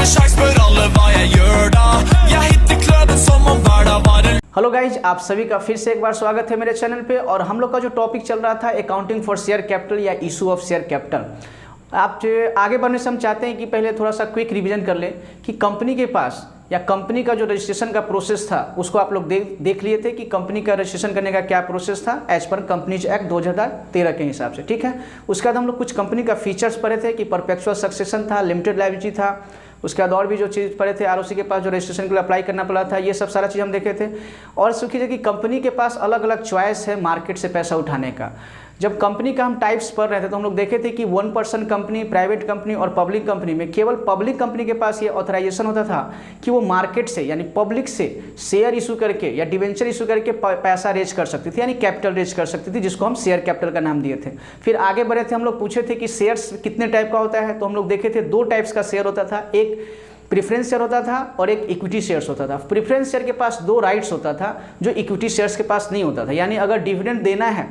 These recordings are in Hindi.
ikke sjans for alle hva jeg gjør da. Jeg hitter kløden som om hverdag var en. Hello guys, आप सभी का फिर से एक बार स्वागत है मेरे चैनल पे। और हम लोग का जो टॉपिक चल रहा था अकाउंटिंग फॉर शेयर कैपिटल या इशू ऑफ शेयर कैपिटल। आप आगे बढ़ने से हम चाहते हैं कि पहले थोड़ा सा क्विक रिवीजन कर लें कि कंपनी के पास या कंपनी का जो रजिस्ट्रेशन का प्रोसेस था उसको आप लोग देख लिए थे कि कंपनी का रजिस्ट्रेशन करने का क्या प्रोसेस था एज पर कंपनीज एक्ट 2013 के हिसाब से। ठीक है, उसके बाद हम लोग कुछ कंपनी का फीचर्स पढ़े थे कि परपेचुअल सक्सेशन था, लिमिटेड लायबिलिटी था, उसके बाद और भी जो चीज़ पढ़े थे आरओसी के पास जो रजिस्ट्रेशन के लिए अप्लाई करना पड़ा था, ये सब सारा चीज़ हम देखे थे। और सुखी कि कंपनी के पास अलग अलग चॉइस है मार्केट से पैसा उठाने का। जब कंपनी का हम टाइप्स पढ़ रहे थे तो हम लोग देखे थे कि 1% कंपनी, प्राइवेट कंपनी और पब्लिक कंपनी में केवल पब्लिक कंपनी के पास ये ऑथराइजेशन होता था कि वो मार्केट से यानी पब्लिक से शेयर इशू करके या डिवेंचर इशू करके पैसा रेज कर सकती थी, यानी कैपिटल रेज कर सकती थी, जिसको हम शेयर कैपिटल का नाम दिए थे। फिर आगे बढ़े थे, हम लोग पूछे थे कि शेयर्स कितने टाइप का होता है, तो हम लोग देखे थे 2 टाइप्स का शेयर होता था, एक प्रेफरेंस शेयर होता था और एक इक्विटी शेयर्स होता था। प्रेफरेंस शेयर के पास 2 राइट्स होता था जो इक्विटी शेयर्स के पास नहीं होता था, यानी अगर डिविडेंड देना है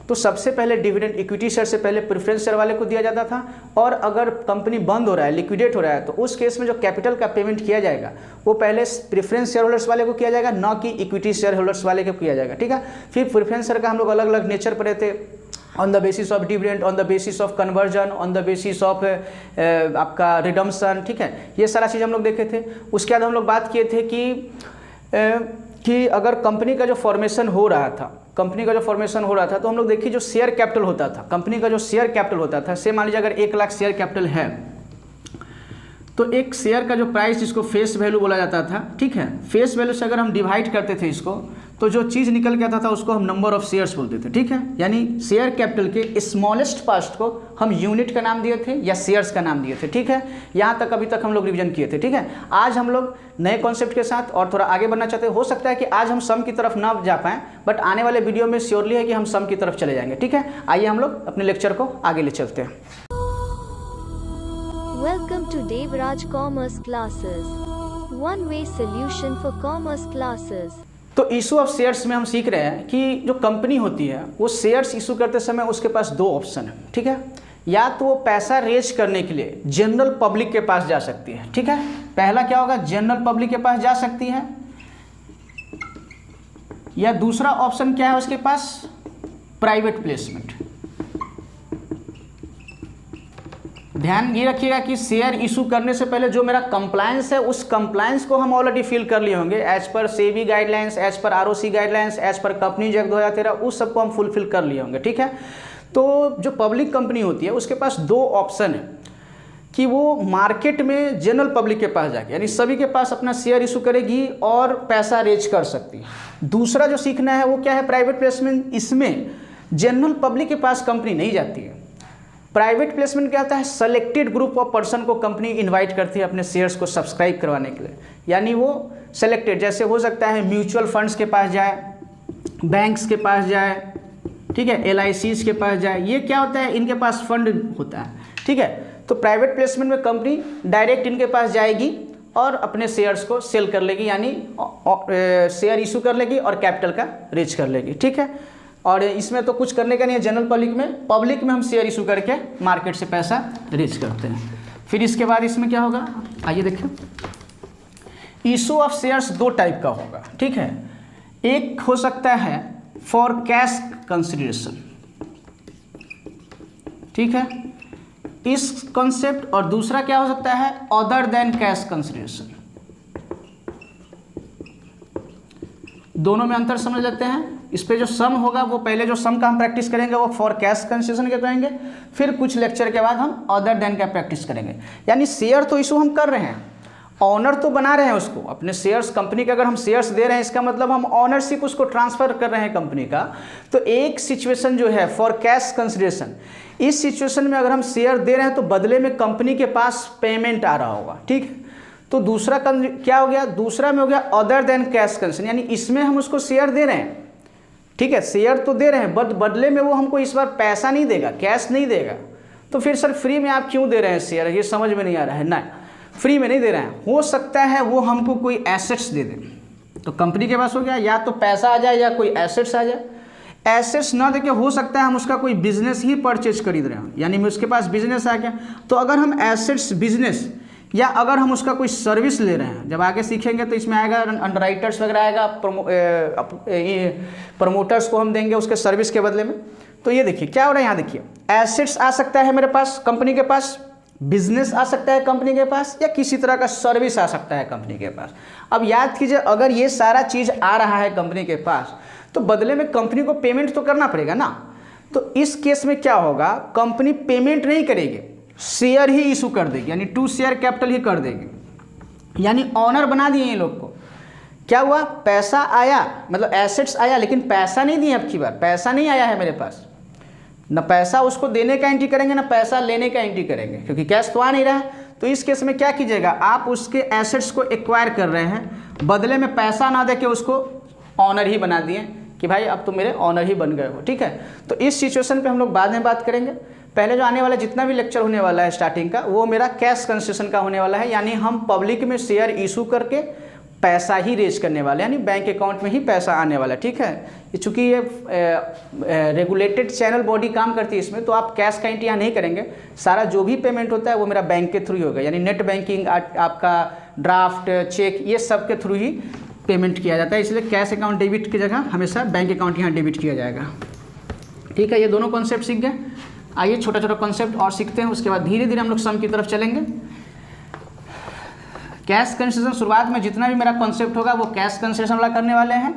तो सबसे पहले डिविडेंड इक्विटी शेयर से पहले प्रेफरेंस शेयर वाले को दिया जाता था, और अगर कंपनी बंद हो रहा है, लिक्विडेट हो रहा है, तो उस केस में जो कैपिटल का पेमेंट किया जाएगा वो पहले प्रेफरेंस शेयर होल्डर्स वाले को किया जाएगा, न कि इक्विटी शेयर होल्डर्स वाले को किया जाएगा। ठीक है, फिर प्रेफरेंस शेयर का हम लोग अलग अलग नेचर पढ़े थे, on the basis of dividend, on the basis of conversion, on the basis of आपका रिडम्पशन। ठीक है, ये सारा चीज़ हम लोग देखे थे। उसके बाद हम लोग बात किए थे कि अगर कंपनी का जो फॉर्मेशन हो रहा था तो हम लोग देखिए जो शेयर कैपिटल होता था, कंपनी का जो शेयर कैपिटल होता था, से मान लीजिए अगर 1 लाख शेयर कैपिटल है तो एक शेयर का जो प्राइस, जिसको फेस वैल्यू बोला जाता था, ठीक है, फेस वैल्यू से अगर हम डिवाइड करते थे इसको तो जो चीज़ निकल के आता था उसको हम नंबर ऑफ शेयर्स बोलते थे। ठीक है, यानी शेयर कैपिटल के स्मॉलेस्ट पार्ट को हम यूनिट का नाम दिए थे या शेयर्स का नाम दिए थे। ठीक है, यहाँ तक अभी तक हम लोग रिवीजन किए थे। ठीक है, आज हम लोग नए कॉन्सेप्ट के साथ और थोड़ा आगे बढ़ना चाहते हैं। हो सकता है कि आज हम सम की तरफ ना जा पाएँ, बट आने वाले वीडियो में श्योरली है कि हम सम की तरफ चले जाएंगे। ठीक है, आइए हम लोग अपने लेक्चर को आगे ले चलते हैं। Welcome to Devraj Commerce Classes. One way solution for commerce classes. तो इशू ऑफ शेयर्स में हम सीख रहे हैं कि जो कंपनी होती है वो शेयर्स इशू करते समय उसके पास 2 ऑप्शन है। ठीक है, या तो वो पैसा रेज करने के लिए जनरल पब्लिक के पास जा सकती है। ठीक है, पहला क्या होगा, जनरल पब्लिक के पास जा सकती है, या दूसरा ऑप्शन क्या है उसके पास, प्राइवेट प्लेसमेंट। ध्यान ये रखिएगा कि शेयर इशू करने से पहले जो मेरा कंप्लायंस है उस कंप्लायंस को हम ऑलरेडी फिल कर लिए होंगे as per SEBI guidelines, as per ROC guidelines, as per companies act 2013, उस सबको हम फुलफिल कर लिए होंगे। ठीक है, तो जो पब्लिक कंपनी होती है उसके पास 2 ऑप्शन है कि वो मार्केट में जनरल पब्लिक के पास जाके यानी सभी के पास अपना शेयर इशू करेगी और पैसा रेज कर सकती है। दूसरा जो सीखना है वो क्या है, प्राइवेट प्लेसमेंट। इसमें जनरल पब्लिक के पास कंपनी नहीं जाती है। प्राइवेट प्लेसमेंट क्या होता है, सेलेक्टेड ग्रुप ऑफ पर्सन को कंपनी इनवाइट करती है अपने शेयर्स को सब्सक्राइब करवाने के लिए, यानी वो सेलेक्टेड, जैसे हो सकता है म्यूचुअल फंड्स के पास जाए, बैंक्स के पास जाए, ठीक है, LICs के पास जाए, ये क्या होता है, इनके पास फंड होता है। ठीक है, तो प्राइवेट प्लेसमेंट में कंपनी डायरेक्ट इनके पास जाएगी और अपने शेयर्स को सेल कर लेगी, यानी शेयर इशू कर लेगी और कैपिटल का रेज कर लेगी। ठीक है, और इसमें तो कुछ करने का नहीं है। जनरल पब्लिक में हम शेयर इशू करके मार्केट से पैसा रेज करते हैं। फिर इसके बाद इसमें क्या होगा, आइए देखिए, इशू ऑफ शेयर्स 2 टाइप का होगा। ठीक है, एक हो सकता है फॉर कैश कंसिडरेशन, ठीक है, इस कॉन्सेप्ट, और दूसरा क्या हो सकता है, अदर देन कैश कंसिडरेशन। दोनों में अंतर समझ लेते हैं। इस पे जो सम होगा वो पहले जो सम का हम प्रैक्टिस करेंगे वो फॉर कैश कंसिडरेशन के करेंगे, फिर कुछ लेक्चर के बाद हम अदर देन का प्रैक्टिस करेंगे। यानी शेयर तो इशू हम कर रहे हैं, ऑनर तो बना रहे हैं उसको, अपने शेयर्स, कंपनी के अगर हम शेयर्स दे रहे हैं इसका मतलब हम ऑनरशिप उसको ट्रांसफर कर रहे हैं कंपनी का। तो एक सिचुएशन जो है फॉर कैश कंसिडरेशन, इस सिचुएशन में अगर हम शेयर दे रहे हैं तो बदले में कंपनी के पास पेमेंट आ रहा होगा। ठीक है, तो दूसरा क्या हो गया, दूसरा में हो गया अदर देन कैश कंसिडरेशन, यानी इसमें हम उसको शेयर दे रहे हैं। ठीक है, शेयर तो दे रहे हैं बट बदले में वो हमको इस बार पैसा नहीं देगा, कैश नहीं देगा। तो फिर सर फ्री में आप क्यों दे रहे हैं शेयर, ये समझ में नहीं आ रहा है। ना, फ्री में नहीं दे रहे हैं, हो सकता है वो हमको कोई एसेट्स दे दें। तो कंपनी के पास हो गया, या तो पैसा आ जाए या कोई एसेट्स आ जाए। एसेट्स ना देके हो सकता है हम उसका कोई बिजनेस ही परचेज खरीद रहे हैं, यानी उसके पास बिजनेस आ गया। तो अगर हम एसेट्स बिजनेस या अगर हम उसका कोई सर्विस ले रहे हैं, जब आगे सीखेंगे तो इसमें आएगा अंडरराइटर्स वगैरह आएगा, प्रमोटर्स को हम देंगे उसके सर्विस के बदले में। तो ये देखिए क्या हो रहा है, यहाँ देखिए एसेट्स आ सकता है मेरे पास कंपनी के पास, बिजनेस आ सकता है कंपनी के पास, या किसी तरह का सर्विस आ सकता है कंपनी के पास। अब याद कीजिए अगर ये सारा चीज़ आ रहा है कंपनी के पास तो बदले में कंपनी को पेमेंट तो करना पड़ेगा ना। तो इस केस में क्या होगा, कंपनी पेमेंट नहीं करेगी, शेयर ही इशू कर देगी, यानी 2 शेयर कैपिटल ही कर देगी, यानी ऑनर बना दिए ये लोग को। क्या हुआ, पैसा आया, मतलब एसेट्स आया लेकिन पैसा नहीं दिए, अब की बार पैसा नहीं आया है मेरे पास, ना पैसा उसको देने का एंट्री करेंगे ना पैसा लेने का एंट्री करेंगे, क्योंकि कैश तो आ नहीं रहा है। तो इस केस में क्या कीजिएगा, आप उसके एसेट्स को एक्वायर कर रहे हैं, बदले में पैसा ना दे के उसको ऑनर ही बना दिए कि भाई अब तुम मेरे ऑनर ही बन गए हो, ठीक है। तो इस सिचुएशन पे हम लोग बाद में बात करेंगे। पहले जो आने वाला जितना भी लेक्चर होने वाला है स्टार्टिंग का, वो मेरा कैश कंसेशन का होने वाला है, यानी हम पब्लिक में शेयर इशू करके पैसा ही रेज करने वाले हैं, यानी बैंक अकाउंट में ही पैसा आने वाला है, ठीक है। ये चूँकि ये रेगुलेटेड चैनल बॉडी काम करती है इसमें, तो आप कैश का एंट्री यहाँ नहीं करेंगे, सारा जो भी पेमेंट होता है वो मेरा बैंक के थ्रू ही होगा, यानी नेट बैंकिंग, आपका ड्राफ्ट, चेक, ये सब के थ्रू ही पेमेंट किया जाता है। इसलिए कैश अकाउंट डेबिट की जगह हमेशा बैंक अकाउंट यहाँ डेबिट किया जाएगा, ठीक है। ये दोनों कॉन्सेप्ट सीख गए। आइए छोटा छोटा कॉन्सेप्ट और सीखते हैं, उसके बाद धीरे धीरे हम लोग सम की तरफ चलेंगे। कैश कंसेशन शुरुआत में जितना भी मेरा कॉन्सेप्ट होगा वो कैश कंसेशन वाला करने वाले हैं,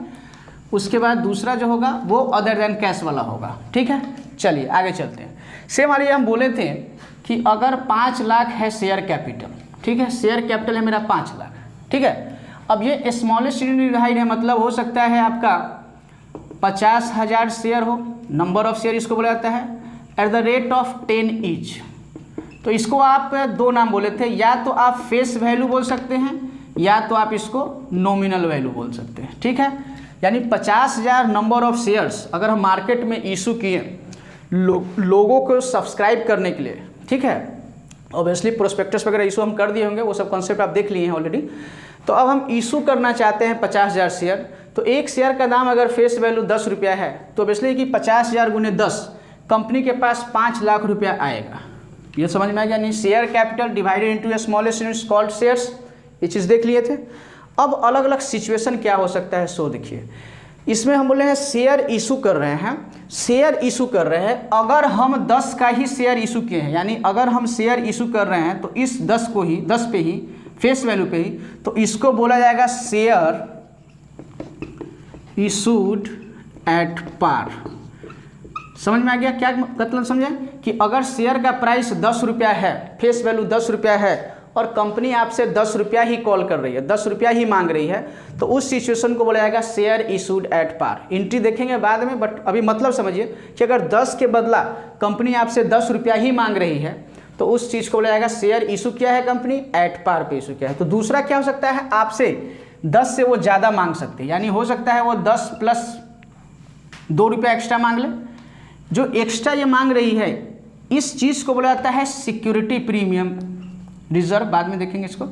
उसके बाद दूसरा जो होगा वो अदर देन कैश वाला होगा, ठीक है। चलिए आगे चलते हैं। सेम वाली हम बोले थे कि अगर 5 लाख है शेयर कैपिटल, ठीक है, शेयर कैपिटल है मेरा 5 लाख, ठीक है। अब ये स्मॉलेस्ट यूनिट डिवाइड है, मतलब हो सकता है आपका 50,000 शेयर हो, नंबर ऑफ शेयर इसको बोला जाता है, at the rate of 10 each. तो इसको आप 2 नाम बोले थे, या तो आप फेस वैल्यू बोल सकते हैं या तो आप इसको नॉमिनल वैल्यू बोल सकते हैं, ठीक है। यानी 50,000 नंबर ऑफ शेयर्स अगर हम मार्केट में इशू किए लोगों को सब्सक्राइब करने के लिए, ठीक है। ऑब्वियसली प्रोस्पेक्टस वगैरह इशू हम कर दिए होंगे, वो सब कॉन्सेप्ट आप देख लिए हैं ऑलरेडी। तो अब हम इशू करना चाहते हैं 50,000 शेयर, तो एक शेयर का दाम अगर फेस वैल्यू 10 रुपया है तो ऑब्वियसली कि 50,000 गुने 10 कंपनी के पास 5 लाख रुपया आएगा। ये समझ में आ गया नहीं, शेयर कैपिटल डिवाइडेड इनटू ए स्मॉलेस्ट यूनिट्स कॉल्ड शेयर्स, ये चीज़ देख लिए थे। अब अलग अलग सिचुएशन क्या हो सकता है, सो देखिए इसमें हम बोले हैं शेयर इशू कर रहे हैं, शेयर इशू कर रहे हैं, अगर हम 10 का ही शेयर इशू किए हैं, यानी अगर हम शेयर इशू कर रहे हैं तो इस 10 पे ही फेस वैल्यू पे ही, तो इसको बोला जाएगा शेयर इशूड एट पार। समझ में आ गया क्या मतलब, समझे कि अगर शेयर का प्राइस 10 रुपया है, फेस वैल्यू 10 रुपया है और कंपनी आपसे 10 रुपया ही कॉल कर रही है, 10 रुपया ही मांग रही है, तो उस सिचुएशन को बोला जाएगा share issued at par. Entry देखेंगे बाद में, बट अभी मतलब समझिए कि अगर 10 के बदला कंपनी आपसे 10 रुपया ही मांग रही है तो उस चीज़ को बोला जाएगा शेयर इशू किया है कंपनी, एट पार पे इशू किया है। तो दूसरा क्या हो सकता है, आपसे 10 से वो ज़्यादा मांग सकते हैं, यानी हो सकता है वो 10 प्लस 2 रुपया एक्स्ट्रा मांग ले। जो एक्स्ट्रा ये मांग रही है इस चीज़ को बोला जाता है सिक्योरिटी प्रीमियम रिजर्व, बाद में देखेंगे इसको।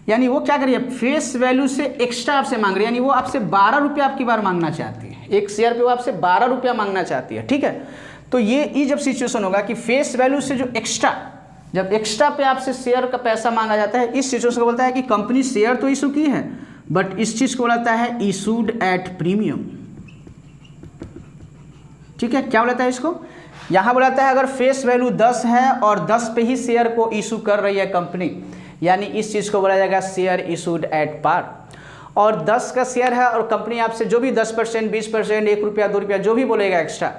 यानी वो क्या करिए, फेस वैल्यू से एक्स्ट्रा आपसे मांग रही है, यानी वो आपसे 12 रुपया आपकी बार मांगना चाहती है, एक शेयर पे वो आपसे 12 रुपया मांगना चाहती है, ठीक है। तो ये जब सिचुएशन होगा कि फेस वैल्यू से जो एक्स्ट्रा, जब एक्स्ट्रा पे आपसे शेयर का पैसा मांगा जाता है, इस सिचुएशन को बोलता है कि कंपनी शेयर तो इशू की है बट इस चीज़ को बोलता है इशूड एट प्रीमियम, ठीक है। क्या बोलता है इसको, यहाँ बोलाता है अगर फेस वैल्यू 10 है और 10 पे ही शेयर को इशू कर रही है कंपनी, यानी इस चीज़ को बोला जाएगा शेयर इशूड एट पार। और 10 का शेयर है और कंपनी आपसे जो भी 10%, 20%, 1 रुपया 2 रुपया जो भी बोलेगा एक्स्ट्रा,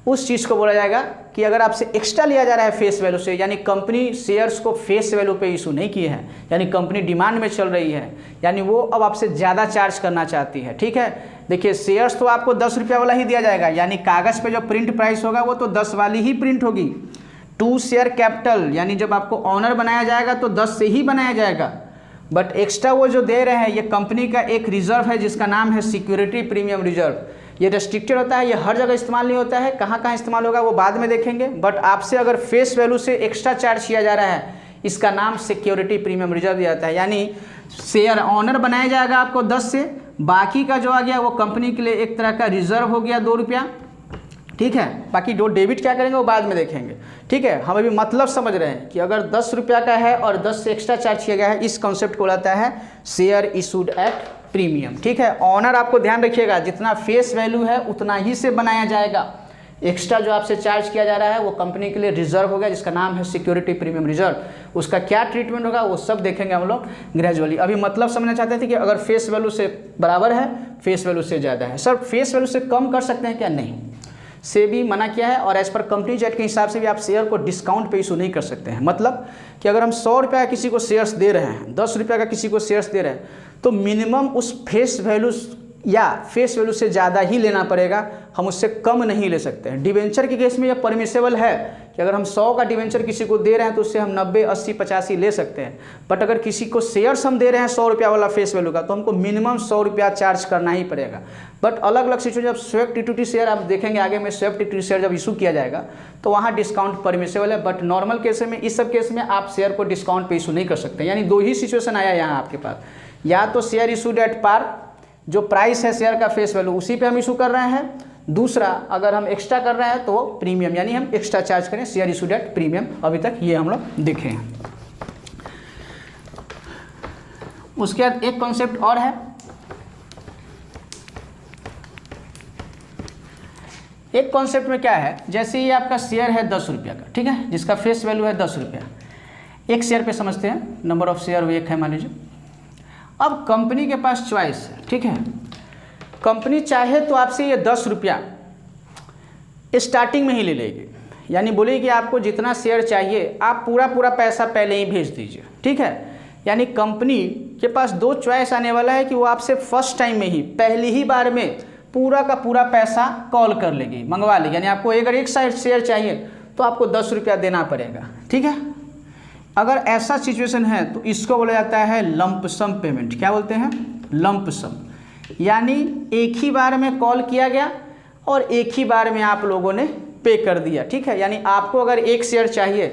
उस चीज़ को बोला जाएगा कि अगर आपसे एक्स्ट्रा लिया जा रहा है फेस वैल्यू से, यानी कंपनी शेयर्स को फेस वैल्यू पे इशू नहीं किए हैं, यानी कंपनी डिमांड में चल रही है, यानी वो अब आपसे ज़्यादा चार्ज करना चाहती है, ठीक है। देखिए शेयर्स तो आपको 10 रुपया वाला ही दिया जाएगा, यानी कागज़ पे जो प्रिंट प्राइस होगा वो तो 10 वाली ही प्रिंट होगी। 2 शेयर कैपिटल, यानी जब आपको ऑनर बनाया जाएगा तो 10 से ही बनाया जाएगा, बट एक्स्ट्रा वो जो दे रहे हैं ये कंपनी का एक रिजर्व है जिसका नाम है सिक्योरिटी प्रीमियम रिजर्व। ये रेस्ट्रिक्टेड होता है, ये हर जगह इस्तेमाल नहीं होता है, कहाँ कहाँ इस्तेमाल होगा वो बाद में देखेंगे, बट आपसे अगर फेस वैल्यू से एक्स्ट्रा चार्ज किया जा रहा है इसका नाम सिक्योरिटी प्रीमियम रिजर्व दिया जाता है। यानी शेयर ऑनर बनाया जाएगा आपको 10 से, बाकी का जो आ गया वो कंपनी के लिए एक तरह का रिजर्व हो गया 2 रुपया, ठीक है। बाकी जो डेबिट क्या करेंगे वो बाद में देखेंगे, ठीक है। हम अभी मतलब समझ रहे हैं कि अगर 10 रुपया का है और 10 से एक्स्ट्रा चार्ज किया गया है, इस कॉन्सेप्ट को लाता है शेयर इशूड एट प्रीमियम, ठीक है। ऑनर आपको ध्यान रखिएगा, जितना फेस वैल्यू है उतना ही से बनाया जाएगा। एक्स्ट्रा जो आपसे चार्ज किया जा रहा है वो कंपनी के लिए रिजर्व हो गया, जिसका नाम है सिक्योरिटी प्रीमियम रिजर्व। उसका क्या ट्रीटमेंट होगा वो सब देखेंगे हम लोग ग्रेजुअली। अभी मतलब समझना चाहते थे कि अगर फेस वैल्यू से बराबर है, फेस वैल्यू से ज़्यादा है, सर फेस वैल्यू से कम कर सकते हैं क्या? नहीं, से भी मना किया है। और एज पर कंपनीज एक्ट के हिसाब से भी आप शेयर को डिस्काउंट पे इशू नहीं कर सकते हैं। मतलब कि अगर हम 100 रुपये का किसी को शेयर्स दे रहे हैं, 10 रुपये का किसी को शेयर्स दे रहे हैं, तो मिनिमम उस फेस वैल्यू या फेस वैल्यू से ज़्यादा ही लेना पड़ेगा, हम उससे कम नहीं ले सकते हैं। डिवेंचर के केस में यह परमिसेबल है कि अगर हम 100 का डिवेंचर किसी को दे रहे हैं तो उससे हम 90, 80, 85 ले सकते हैं। बट अगर किसी को शेयर्स हम दे रहे हैं 100 रुपया वाला फेस वैल्यू का, तो हमको मिनिमम 100 रुपया चार्ज करना ही पड़ेगा। बट अलग अलग सिचुएशन, जब स्वेप्ट इक्विटी शेयर आप देखेंगे आगे में, स्वेप्ट इक्विटी शेयर जब इशू किया जाएगा तो वहाँ डिस्काउंट परमिसेबल है। बट नॉर्मल केस में, इस सब केस में आप शेयर को डिस्काउंट पे इशू नहीं कर सकते। यानी दो ही सिचुएशन आया यहाँ आपके पास, या तो शेयर इशूड एट पार, जो प्राइस है शेयर का फेस वैल्यू उसी पे हम इशू कर रहे हैं। दूसरा, अगर हम एक्स्ट्रा कर रहे हैं तो प्रीमियम, यानी हम एक्स्ट्रा चार्ज करें, शेयर इशूड एट प्रीमियम। अभी तक ये हम लोग देखे हैं। उसके बाद एक कॉन्सेप्ट और है, एक कॉन्सेप्ट में क्या है, जैसे ये आपका शेयर है 10 रुपया का, ठीक है, जिसका फेस वैल्यू है 10 रुपया। एक शेयर पे समझते हैं, नंबर ऑफ शेयर एक है मान लीजिए। अब कंपनी के पास चॉइस है, ठीक है। कंपनी चाहे तो आपसे ये 10 रुपया स्टार्टिंग में ही ले लेगी, यानी बोलेगी कि आपको जितना शेयर चाहिए आप पूरा पैसा पहले ही भेज दीजिए, ठीक है। यानी कंपनी के पास दो चॉइस आने वाला है कि वो आपसे फर्स्ट टाइम में ही, पहली ही बार में पूरा का पूरा पैसा कॉल कर लेगी, मंगवा लेगी। यानी आपको अगर एक शेयर चाहिए तो आपको 10 रुपया देना पड़ेगा, ठीक है। अगर ऐसा सिचुएशन है तो इसको बोला जाता है लंप सम पेमेंट। क्या बोलते हैं? लंप सम। यानी एक ही बार में कॉल किया गया और एक ही बार में आप लोगों ने पे कर दिया, ठीक है। यानी आपको अगर एक शेयर चाहिए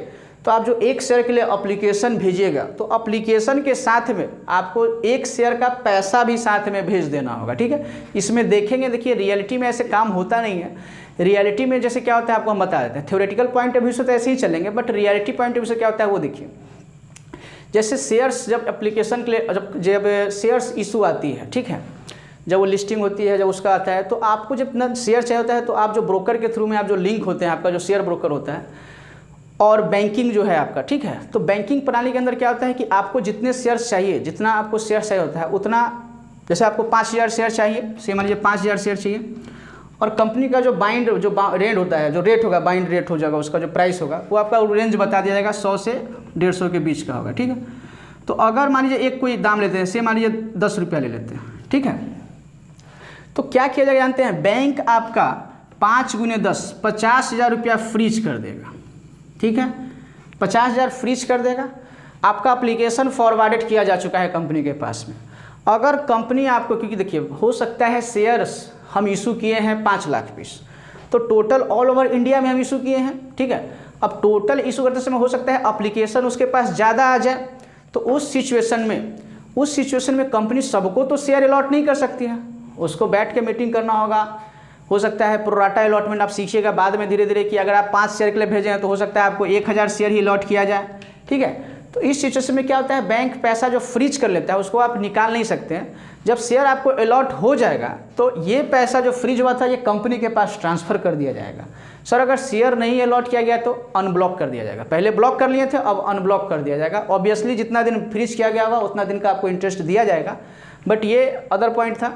तो आप जो एक शेयर के लिए अप्लीकेशन भेजिएगा तो अप्लीकेशन के साथ में आपको एक शेयर का पैसा भी साथ में भेज देना होगा, ठीक है। इसमें देखेंगे, देखिए रियलिटी में ऐसे काम होता नहीं है। रियलिटी में जैसे क्या होता है आपको हम बता देते हैं। थ्योरेटिकल पॉइंट ऑफ व्यू से तो ऐसे ही चलेंगे, but reality point of view से क्या होता है वो देखिए। जैसे शेयर्स जब एप्लीकेशन के लिए जब शेयर्स इशू आती है, ठीक है, जब वो लिस्टिंग होती है, जब उसका आता है, तो आपको जब इतना शेयर चाहिए होता है तो आप जो ब्रोकर के थ्रू में आप जो लिंक होते हैं, आपका जो शेयर ब्रोकर होता है और बैंकिंग जो है आपका, ठीक है। तो बैंकिंग प्रणाली के अंदर क्या होता है कि आपको जितने शेयर्स चाहिए, जितना आपको शेयर चाहिए होता है उतना, जैसे आपको 5000 शेयर चाहिए, से मान लीजिए 5000 शेयर चाहिए, और कंपनी का जो बाइंड जो रेट होता है, जो रेट होगा, बाइंड रेट हो जाएगा, उसका जो प्राइस होगा वो आपका रेंज बता दिया जाएगा, 100 से 150 के बीच का होगा, ठीक है। तो अगर मान लीजिए एक कोई दाम लेते हैं, से मान लीजिए 10 रुपया ले लेते हैं, ठीक है। तो क्या किया जाएगा जानते हैं? बैंक आपका 5 × 10 50,000 रुपया फ्रीज कर देगा, ठीक है। 50,000 फ्रीज कर देगा। आपका एप्लीकेशन फॉरवर्डेड किया जा चुका है कंपनी के पास में। अगर कंपनी आपको, क्योंकि देखिए हो सकता है शेयर्स हम इशू किए हैं 5 लाख पीस, तो टोटल ऑल ओवर इंडिया में हम इशू किए हैं, ठीक है। अब टोटल इशू करते समय हो सकता है एप्लीकेशन उसके पास ज़्यादा आ जाए, तो उस सिचुएशन में कंपनी सबको तो शेयर अलॉट नहीं कर सकती है, उसको बैठ के मीटिंग करना होगा। हो सकता है प्रोराटा अलॉटमेंट आप सीखिएगा बाद में धीरे धीरे कि अगर आप 5 शेयर के लिए भेजें तो हो सकता है आपको 1000 शेयर ही अलॉट किया जाए, ठीक है। तो इस सिचुएशन में क्या होता है, बैंक पैसा जो फ्रीज कर लेता है उसको आप निकाल नहीं सकते हैं। जब शेयर आपको अलॉट हो जाएगा तो ये पैसा जो फ्रीज हुआ था ये कंपनी के पास ट्रांसफ़र कर दिया जाएगा। सर अगर शेयर नहीं अलॉट किया गया तो अनब्लॉक कर दिया जाएगा। पहले ब्लॉक कर लिए थे, अब अनब्लॉक कर दिया जाएगा। ऑब्वियसली जितना दिन फ्रीज किया गया होगा उतना दिन का आपको इंटरेस्ट दिया जाएगा, बट ये अदर पॉइंट था।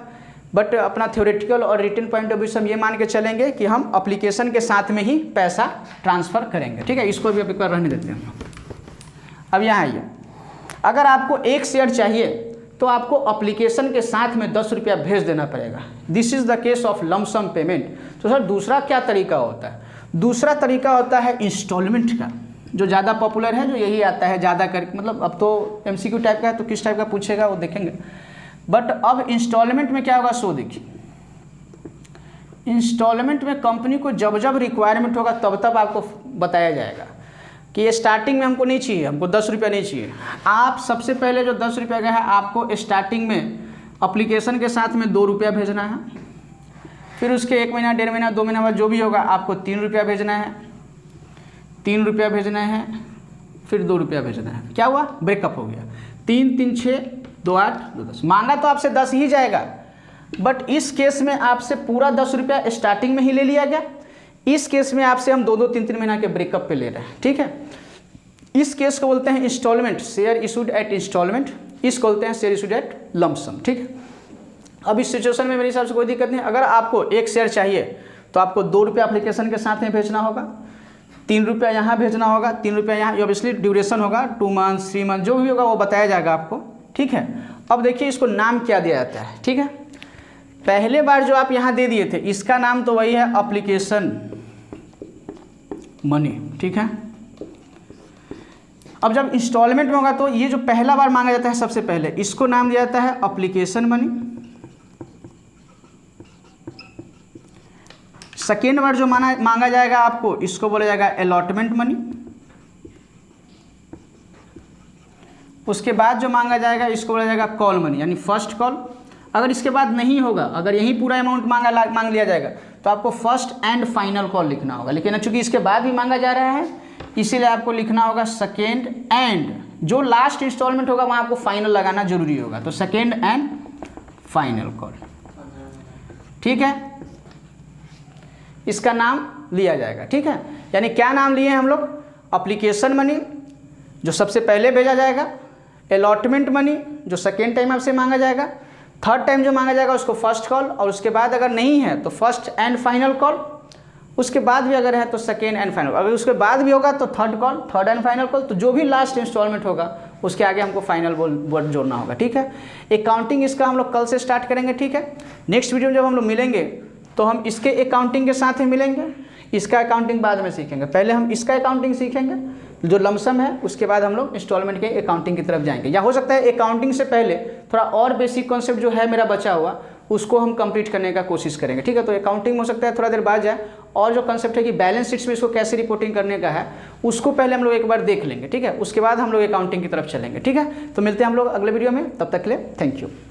बट अपना थ्योरेटिकल और रिटन पॉइंट ऑफ व्यू से हम ये मान के चलेंगे कि हम एप्लीकेशन के साथ में ही पैसा ट्रांसफ़र करेंगे, ठीक है। इसको भी अभी रहने देते हैं। अब यहाँ आइए, अगर आपको एक शेयर चाहिए तो आपको एप्लीकेशन के साथ में 10 रुपया भेज देना पड़ेगा। This is the case of lump sum payment. तो सर दूसरा क्या तरीका होता है? दूसरा तरीका होता है इंस्टॉलमेंट का, जो ज़्यादा पॉपुलर है, जो यही आता है ज़्यादा कर, मतलब अब तो MCQ टाइप का है तो किस टाइप का पूछेगा वो देखेंगे। बट अब इंस्टॉलमेंट में क्या होगा सो देखिए। इंस्टॉलमेंट में कंपनी को जब जब रिक्वायरमेंट होगा तब तब आपको बताया जाएगा कि ये स्टार्टिंग में हमको नहीं चाहिए, हमको 10 रुपया नहीं चाहिए। आप सबसे पहले जो 10 रुपया का है आपको स्टार्टिंग में एप्लीकेशन के साथ में 2 रुपया भेजना है, फिर उसके 1 महीना 1.5 महीना 2 महीना बाद जो भी होगा आपको 3 रुपया भेजना है, 3 रुपया भेजना है, फिर 2 रुपया भेजना है। क्या हुआ? ब्रेकअप हो गया। 3 3 6 2 8 2 10। मांगा तो आपसे 10 ही जाएगा, बट इस केस में आपसे पूरा 10 रुपया स्टार्टिंग में ही ले लिया गया। इस केस में आपसे हम 2 3 महीना के ब्रेकअप पे ले रहे हैं, ठीक है। इस केस को बोलते हैं instalment, share issued at instalment. इसको बोलते हैं शेयर इशूड एट लमसम, ठीक है। अब इस सिचुएशन में मेरे हिसाब से कोई दिक्कत नहीं। अगर आपको 1 शेयर चाहिए तो आपको 2 रुपया एप्लीकेशन के साथ में भेजना होगा, 3 रुपया यहाँ भेजना होगा, 3 रुपया यहाँ। ऑब्वियसली ड्यूरेशन होगा 2 मंथ्स 3 मंथ जो भी होगा वो बताया जाएगा आपको, ठीक है। अब देखिए इसको नाम क्या दिया जाता है, ठीक है। पहले बार जो आप यहाँ दे दिए थे इसका नाम तो वही है एप्लीकेशन मनी, ठीक है। अब जब इंस्टॉलमेंट में होगा तो ये जो पहला बार मांगा जाता है सबसे पहले इसको नाम दिया जाता है एप्लीकेशन मनी। सेकेंड बार जो मांगा जाएगा आपको इसको बोला जाएगा अलॉटमेंट मनी। उसके बाद जो मांगा जाएगा इसको बोला जाएगा कॉल मनी, यानी फर्स्ट कॉल। अगर इसके बाद नहीं होगा, अगर यही पूरा अमाउंट मांग लिया जाएगा तो आपको फर्स्ट एंड फाइनल कॉल लिखना होगा। लेकिन चूंकि इसके बाद भी मांगा जा रहा है इसीलिए आपको लिखना होगा सेकेंड एंड, जो लास्ट इंस्टॉलमेंट होगा वहाँ आपको फाइनल लगाना जरूरी होगा, तो सेकेंड एंड फाइनल कॉल, ठीक है। इसका नाम लिया जाएगा, ठीक है। यानी क्या नाम लिए हैं हम लोग? एप्लीकेशन मनी जो सबसे पहले भेजा जाएगा, अलॉटमेंट मनी जो सेकेंड टाइम आपसे मांगा जाएगा, थर्ड टाइम जो मांगा जाएगा उसको फर्स्ट कॉल, और उसके बाद अगर नहीं है तो फर्स्ट एंड फाइनल कॉल, उसके बाद भी अगर है तो सेकेंड एंड फाइनल, अगर उसके बाद भी होगा तो third call, third and final call. तो जो भी लास्ट इंस्टॉलमेंट होगा उसके आगे हमको फाइनल वर्ड जोड़ना होगा, ठीक है। अकाउंटिंग इसका हम लोग कल से स्टार्ट करेंगे, ठीक है। नेक्स्ट वीडियो में जब हम लोग मिलेंगे तो हम इसके अकाउंटिंग के साथ ही मिलेंगे, इसका अकाउंटिंग बाद में सीखेंगे। पहले हम इसका अकाउंटिंग सीखेंगे जो लमसम है, उसके बाद हम लोग इंस्टॉलमेंट के अकाउंटिंग की तरफ जाएंगे। या हो सकता है अकाउंटिंग से पहले थोड़ा और बेसिक कॉन्सेप्ट जो है मेरा बचा हुआ उसको हम कंप्लीट करने का कोशिश करेंगे, ठीक है। तो अकाउंटिंग हो सकता है थोड़ा देर बाद जाए, और जो कंसेप्ट है कि बैलेंस शीट्स में इसको कैसे रिपोर्टिंग करने का है उसको पहले हम लोग एक बार देख लेंगे, ठीक है। उसके बाद हम लोग अकाउंटिंग की तरफ चलेंगे, ठीक है। तो मिलते हैं हम लोग अगले वीडियो में, तब तक के लिए थैंक यू।